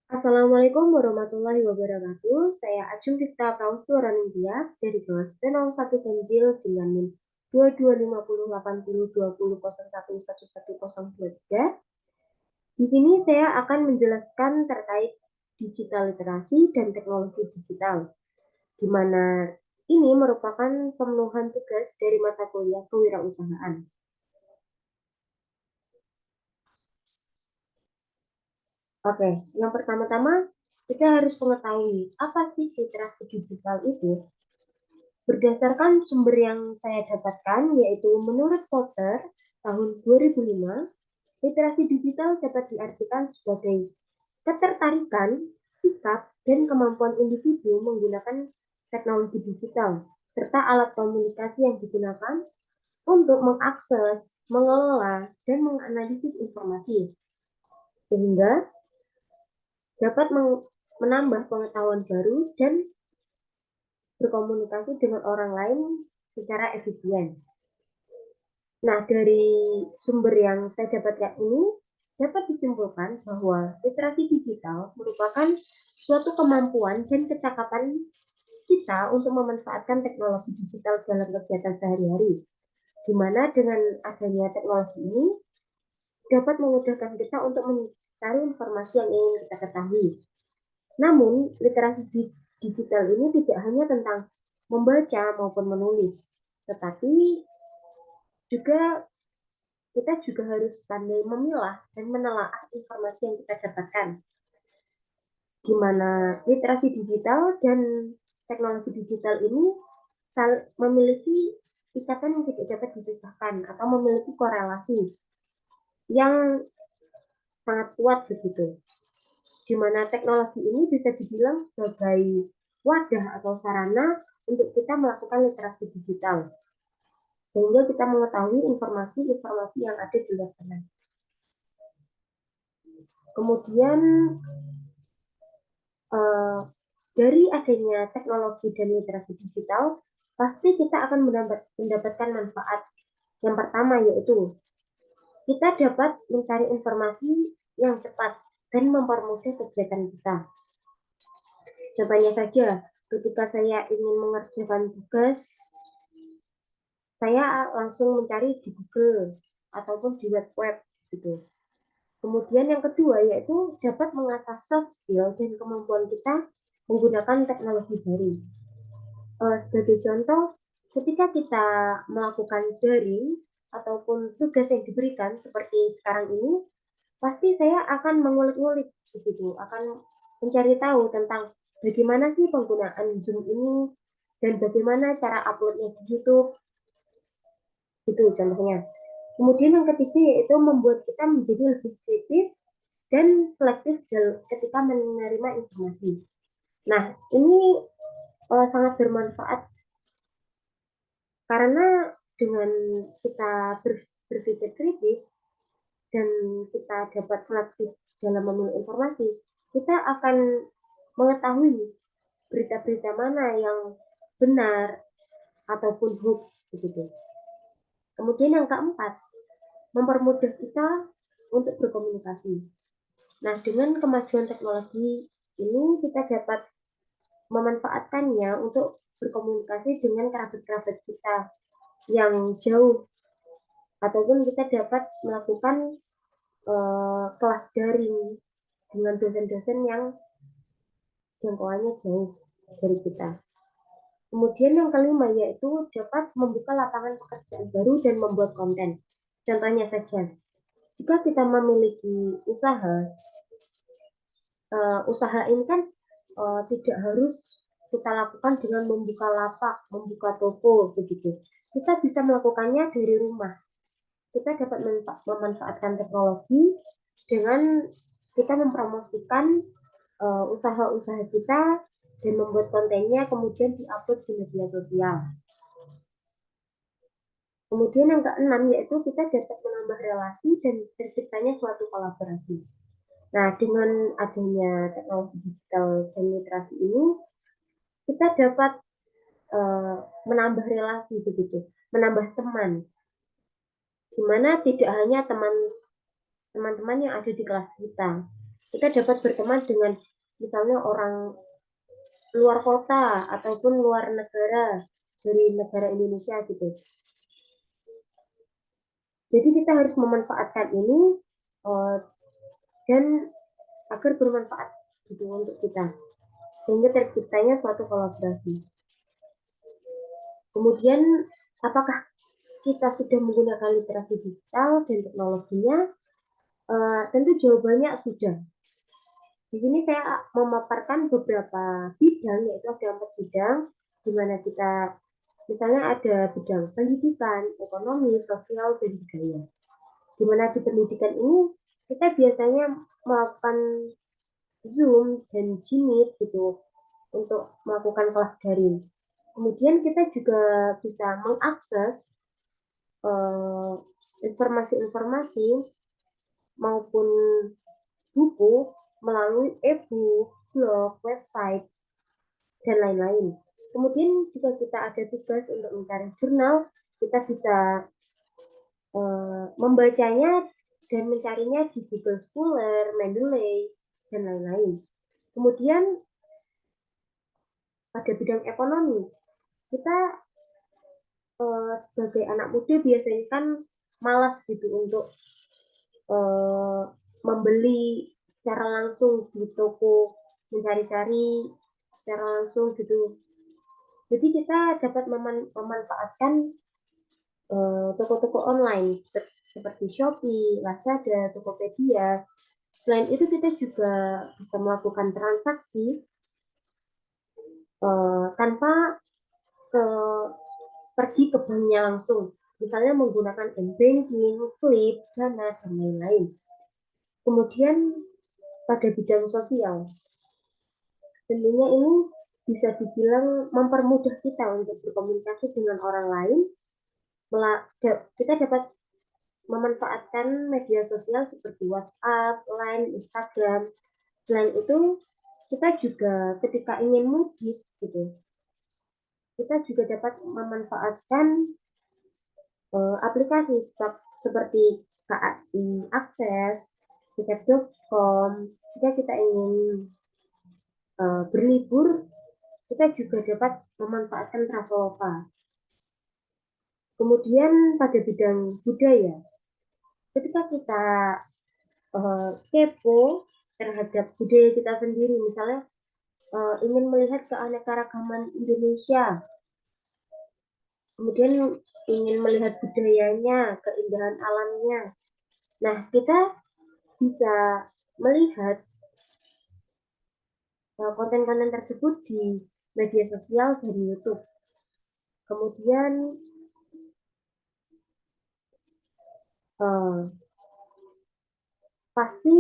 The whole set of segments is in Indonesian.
Assalamualaikum warahmatullahi wabarakatuh. Saya Ajeng Dikta Praustwa Tias dari kelas P01 Ganjil dengan NIM 2250802001111023. Di sini saya akan menjelaskan terkait digital literasi dan teknologi digital, di mana ini merupakan pemenuhan tugas dari mata kuliah kewirausahaan. Oke, yang pertama-tama kita harus mengetahui apa sih literasi digital itu. Berdasarkan sumber yang saya dapatkan, yaitu menurut Potter tahun 2005, literasi digital dapat diartikan sebagai ketertarikan, sikap, dan kemampuan individu menggunakan teknologi digital, serta alat komunikasi yang digunakan untuk mengakses, mengelola, dan menganalisis informasi, sehingga dapat menambah pengetahuan baru dan berkomunikasi dengan orang lain secara efisien. Nah, dari sumber yang saya dapatkan ini, dapat disimpulkan bahwa literasi digital merupakan suatu kemampuan dan kecakapan kita untuk memanfaatkan teknologi digital dalam kegiatan sehari-hari, di mana dengan adanya teknologi ini dapat memudahkan kita untuk mencari informasi yang ingin kita ketahui. Namun, literasi digital ini tidak hanya tentang membaca maupun menulis, tetapi juga kita juga harus pandai memilah dan menelaah informasi yang kita dapatkan, di mana literasi digital dan teknologi digital ini memiliki ikatan yang tidak dapat dipisahkan atau memiliki korelasi yang sangat kuat begitu, di mana teknologi ini bisa dibilang sebagai wadah atau sarana untuk kita melakukan literasi digital, sehingga kita mengetahui informasi-informasi yang ada di luar sana. Kemudian uh, dari adanya teknologi dan literasi digital, pasti kita akan mendapatkan manfaat. Yang pertama yaitu kita dapat mencari informasi yang cepat dan mempermudah kegiatan kita. Contohnya saja, ketika saya ingin mengerjakan tugas, saya langsung mencari di Google ataupun di web gitu. Kemudian yang kedua yaitu dapat mengasah soft skill dan kemampuan kita menggunakan teknologi baru. Sebagai contoh, ketika kita melakukan daring ataupun tugas yang diberikan seperti sekarang ini, pasti saya akan mengulik-ngulik begitu, akan mencari tahu tentang bagaimana sih penggunaan Zoom ini dan bagaimana cara uploadnya di YouTube, itu contohnya. Kemudian yang ketiga yaitu membuat kita menjadi lebih kritis dan selektif ketika menerima informasi. Nah, ini sangat bermanfaat karena dengan kita berpikir kritis dan kita dapat selektif dalam memilih informasi, kita akan mengetahui berita-berita mana yang benar ataupun hoax begitu. Kemudian yang keempat, mempermudah kita untuk berkomunikasi. Nah, dengan kemajuan teknologi ini kita dapat memanfaatkannya untuk berkomunikasi dengan kerabat-kerabat kita yang jauh, ataupun kita dapat melakukan kelas daring dengan dosen-dosen yang jangkauannya jauh dari kita. Kemudian yang kelima yaitu dapat membuka lapangan pekerjaan baru dan membuat konten. Contohnya saja, jika kita memiliki usaha, usaha ini kan tidak harus kita lakukan dengan membuka lapak, membuka toko begitu. Kita bisa melakukannya dari rumah. Kita dapat memanfaatkan teknologi dengan kita mempromosikan usaha-usaha kita dan membuat kontennya kemudian diupload di media sosial. Kemudian yang keenam yaitu kita dapat menambah relasi dan terciptanya suatu kolaborasi. Nah, dengan adanya teknologi digital dan literasi ini, kita dapat menambah relasi begitu, menambah teman, di mana tidak hanya teman-teman yang ada di kelas kita, Kita dapat berteman dengan misalnya orang luar kota ataupun luar negara dari negara Indonesia gitu. Jadi kita harus memanfaatkan ini uh, dan agar bermanfaat gitu untuk kita sehingga terciptanya suatu kolaborasi. Kemudian apakah kita sudah menggunakan literasi digital dan teknologinya? Tentu jawabannya sudah. Di sini saya memaparkan beberapa bidang, yaitu ada 4 bidang, di mana kita misalnya ada bidang pendidikan, ekonomi, sosial, dan budaya. Di mana di pendidikan ini kita biasanya melakukan Zoom dan Jmeet gitu untuk melakukan kelas daring. Kemudian kita juga bisa mengakses informasi-informasi maupun buku melalui e-book, blog, website, dan lain-lain. Kemudian jika kita ada tugas untuk mencari jurnal, kita bisa membacanya dan mencarinya di Google Scholar, Mendeley, dan lain-lain. Kemudian pada bidang ekonomi, kita sebagai anak muda biasanya kan malas gitu untuk uh, membeli secara langsung di toko, mencari-cari secara langsung gitu. Jadi kita dapat memanfaatkan toko-toko online seperti Shopee, Lazada, Tokopedia. Selain itu kita juga bisa melakukan transaksi tanpa ke pergi ke banknya langsung. Misalnya menggunakan m-banking, Flip, Dana, dan lain-lain. Kemudian pada bidang sosial, tentunya ini bisa dibilang mempermudah kita untuk berkomunikasi dengan orang lain. Kita dapat memanfaatkan media sosial seperti WhatsApp, Line, Instagram. Selain itu, kita juga ketika ingin mudik gitu, kita juga dapat memanfaatkan aplikasi seperti KAI Akses, tiket.com. Jika kita ingin berlibur, kita juga dapat memanfaatkan Traveloka. Kemudian pada bidang budaya, ketika kita kepo terhadap budaya kita sendiri, misalnya ingin melihat keanekaragaman Indonesia, kemudian ingin melihat budayanya, keindahan alamnya. Nah, kita bisa melihat konten-konten tersebut di media sosial dari YouTube. Kemudian pasti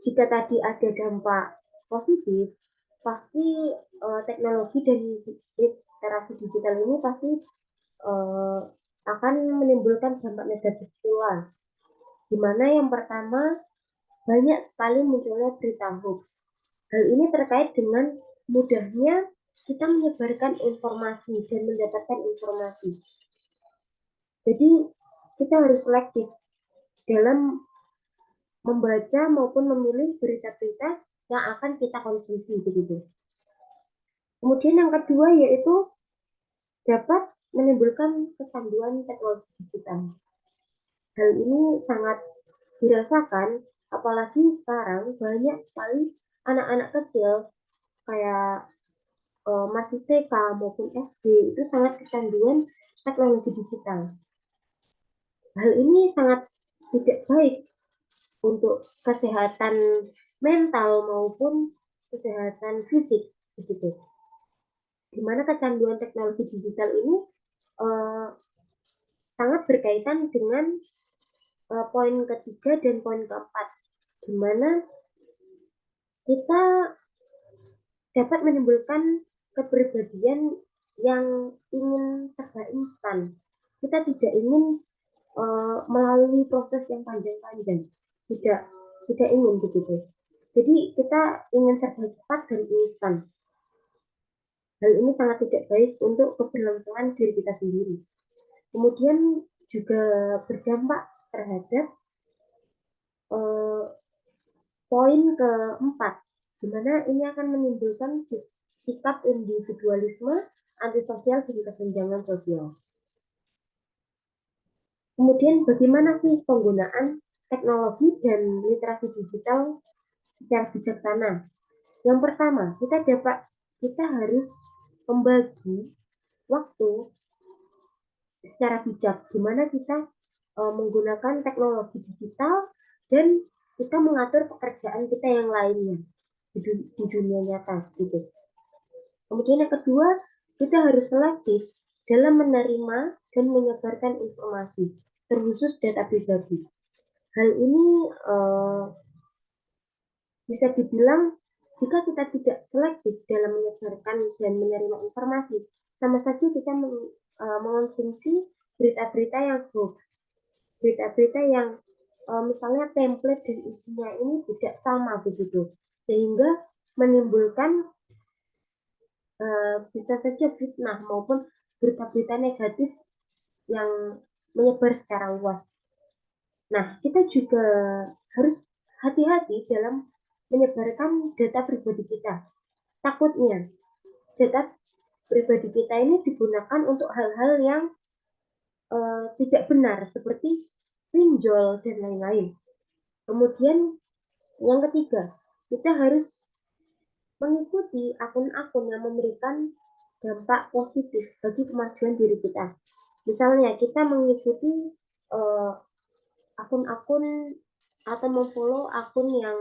jika tadi ada dampak positif, pasti teknologi dan literasi digital ini pasti uh, akan menimbulkan dampak negatif pula. Di mana yang pertama banyak sekali munculnya berita hoax. Hal ini terkait dengan mudahnya kita menyebarkan informasi dan mendapatkan informasi. Jadi kita harus selektif dalam membaca maupun memilih berita-berita yang akan kita konsumsi begitu. Kemudian yang kedua yaitu dapat menimbulkan kecanduan teknologi digital. Hal ini sangat dirasakan apalagi sekarang banyak sekali anak-anak kecil kayak masih TK maupun SD itu sangat kecanduan teknologi digital. Hal ini sangat tidak baik untuk kesehatan mental maupun kesehatan fisik begitu. Di mana kecanduan teknologi digital ini uh, sangat berkaitan dengan poin ketiga dan poin keempat, di mana kita dapat menimbulkan kepribadian yang ingin serba instan. Kita tidak ingin melalui proses yang panjang-panjang, tidak ingin begitu. Jadi kita ingin serba cepat dan instan. Hal ini sangat tidak baik untuk keberlangsungan diri kita sendiri. Kemudian juga berdampak terhadap poin keempat, di mana ini akan menimbulkan sikap individualisme, antisosial, dan kesenjangan sosial. Kemudian bagaimana sih penggunaan teknologi dan literasi digital secara bijaksana? Yang pertama, kita harus membagi waktu secara bijak, di mana kita menggunakan teknologi digital dan kita mengatur pekerjaan kita yang lainnya di dunia nyata gitu. Kemudian yang kedua, kita harus selektif dalam menerima dan menyebarkan informasi, terkhusus data pribadi. Hal ini bisa dibilang jika kita tidak selektif dalam menyebarkan dan menerima informasi, sama saja kita mengonsumsi berita-berita yang hoax, berita-berita yang misalnya template dan isinya ini tidak sama begitu, sehingga menimbulkan bisa saja fitnah maupun berita-berita negatif yang menyebar secara luas. Nah, kita juga harus hati-hati dalam menyebarkan data pribadi kita. Takutnya data pribadi kita ini digunakan untuk hal-hal yang tidak benar seperti pinjol dan lain-lain. Kemudian yang ketiga, kita harus mengikuti akun-akun yang memberikan dampak positif bagi kemajuan diri kita. Misalnya kita mengikuti uh, akun-akun atau memfollow akun yang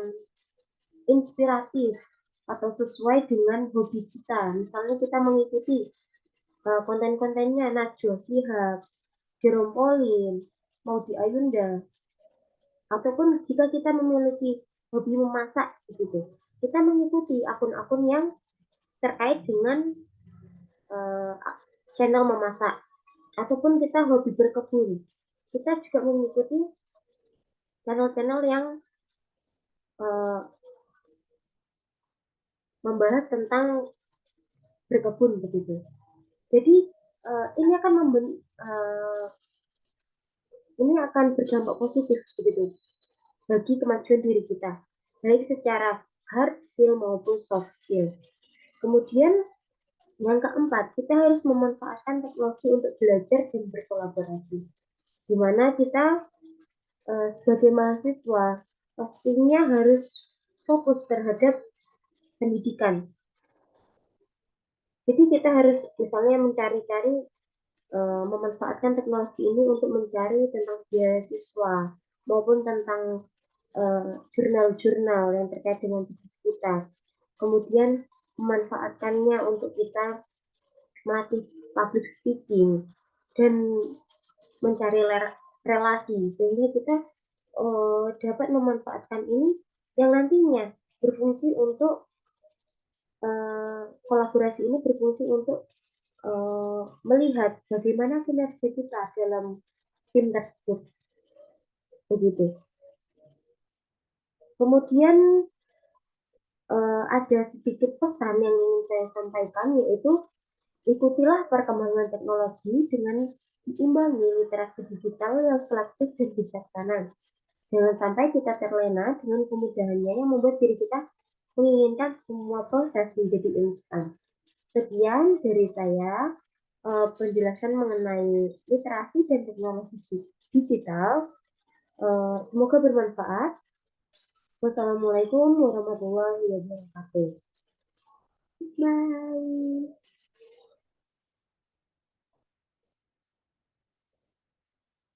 inspiratif atau sesuai dengan hobi kita. Misalnya kita mengikuti konten-kontennya Najwa Shihab, Jerome Pauline, Maudy Ayunda, ataupun jika kita memiliki hobi memasak gitu, kita mengikuti akun-akun yang terkait dengan uh, channel memasak, ataupun kita hobi berkebun, kita juga mengikuti channel-channel yang uh, membahas tentang berkebun begitu. Jadi ini akan ini akan berdampak positif begitu bagi kemajuan diri kita, baik secara hard skill maupun soft skill. Kemudian yang keempat, kita harus memanfaatkan teknologi untuk belajar dan berkolaborasi. Di mana kita sebagai mahasiswa pastinya harus fokus terhadap pendidikan. Jadi kita harus misalnya mencari-cari memanfaatkan teknologi ini untuk mencari tentang beasiswa maupun tentang jurnal-jurnal yang terkait dengan bisnis kita. Kemudian memanfaatkannya untuk kita melatih public speaking dan mencari relasi sehingga kita dapat memanfaatkan ini yang nantinya berfungsi untuk kolaborasi ini berfungsi untuk melihat bagaimana kinerja kita dalam tim tersebut begitu. Kemudian ada sedikit pesan yang ingin saya sampaikan, yaitu ikutilah perkembangan teknologi dengan diimbangi literasi digital yang selektif dan bijaksana. Jangan sampai kita terlena dengan kemudahannya yang membuat diri kita menginginkan semua proses menjadi instan. Sekian dari saya penjelasan mengenai literasi dan teknologi digital. Semoga bermanfaat. Wassalamualaikum warahmatullahi wabarakatuh. Bye.